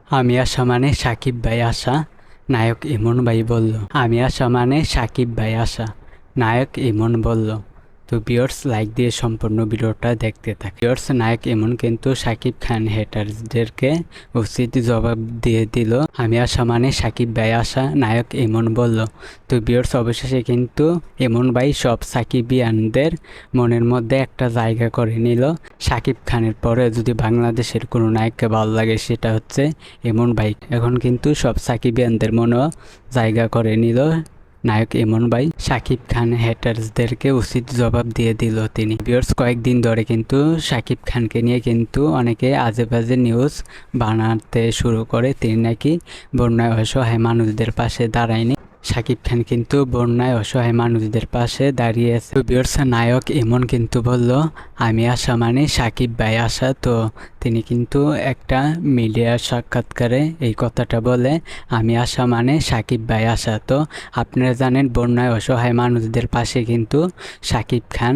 আমি আসা মানে সাকিব ভাই আসা, নায়ক ইমন ভাই বলল। আমি আসা মানে সাকিব ভাই আসা, নায়ক ইমন বলল। তো ভিউয়ার্স লাইক দিয়ে সম্পূর্ণ ভিডিওটা দেখতে থাকে। ভিউয়ার্স নায়ক ইমন কিন্তু সাকিব খান হেটারসদেরকে উচিত জবাব দিয়ে দিল। আমি আসা মানে সাকিব ভাই আসা, নায়ক ইমন বলল। তো ভিউয়ার্স অবশেষে কিন্তু ইমন ভাই সব সাকিবিয়ানদের মনের মধ্যে একটা জায়গা করে নিল। সাকিব খানের পরে যদি বাংলাদেশের কোনো নায়ককে ভালো লাগে সেটা হচ্ছে ইমন ভাই। এখন কিন্তু সব সাকিবিয়ানদের মনেও জায়গা করে নিল নায়ক ইমন ভাই। সাকিব খান হেটার্সদেরকে উচিত জবাব দিয়ে দিল তিনি। ভিউয়ার্স কয়েকদিন ধরে কিন্তু সাকিব খানকে নিয়ে কিন্তু অনেকে আজে বাজে নিউজ বানাতে শুরু করে। তিনি নাকি বন্যায় অসহায় মানুষদের পাশে দাঁড়ায়নি। সাকিব খান কিন্তু বন্যায় অসহায় মানুষদের পাশে দাঁড়িয়েছে। ভিউয়ার্স নায়ক ইমন কিন্তু বলল আমি আসা মানে সাকিব ভাই আসা। তো তিনি কিন্তু একটা মিডিয়ার সাক্ষাৎকারে এই কথাটা বলে আমি আসা মানে সাকিব ভাই আসা। তো আপনারা জানেন বন্যায় অসহায় মানুষদের পাশে কিন্তু সাকিব খান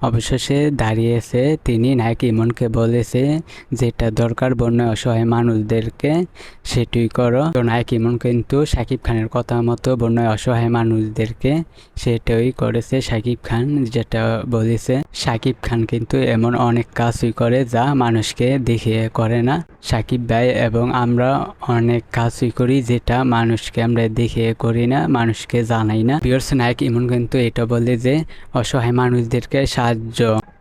অবশেষে দাঁড়িয়েছে। তিনি নায়ক ইমনকে বলেছে যেটা দরকার বন্যায় অসহায় মানুষদেরকে সেটাই করো। তো নায়ক ইমন কিন্তু সাকিব খানের কথা মতো বন্যায় অসহায় মানুষদেরকে সেটাই করেছে। সাকিব খান যেটা বলেছে, সাকিব খান কিন্তু এমন অনেক কাজই করে যা মানুষকে দেখিয়ে করে না। সাকিব ভাই এবং আমরা অনেক কাজই করি যেটা মানুষকে আমরা দেখিয়ে করি না, মানুষকে জানাই না। ভিউয়ার্স নায়ক ইমন কিন্তু এটা বলে যে অসহায় মানুষদেরকে সাহায্য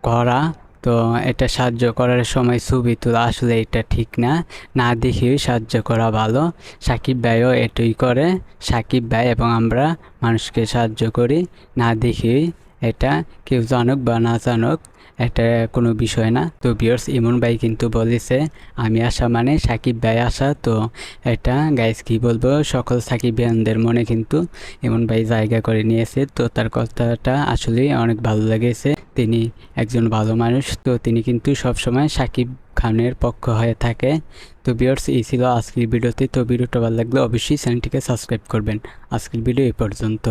করা, তো এটা সাহায্য করার সময় ছবি তোলা আসলে এটা ঠিক না, না দেখেই সাহায্য করা ভালো। সাকিব ভাইও এটাই করে। সাকিব ভাই এবং আমরা মানুষকে সাহায্য করি না দেখেই, এটা কেউ জানুক বা না জানুক এটা কোনো বিষয় না। তো ভিউয়ার্স ইমন ভাই কিন্তু বলেছে আমি আসা মানে সাকিব ভাই আসা। তো এটা গাইস কি বলবো, সকল সাকিবিয়ানদের মনে কিন্তু ইমন ভাই জায়গা করে নিয়েছে। তো তার কথাটা আসলেই অনেক ভালো লেগেছে। তিনি একজন ভালো মানুষ, তো তিনি কিন্তু সবসময় সাকিব খানের পক্ষ হয়ে থাকে। তো ভিউয়ার্স এই ছিল আজকের ভিডিওতে। তো ভিডিওটা ভালো লাগলে অবশ্যই চ্যানেলটিকে সাবস্ক্রাইব করবেন। আজকের ভিডিও এই পর্যন্ত।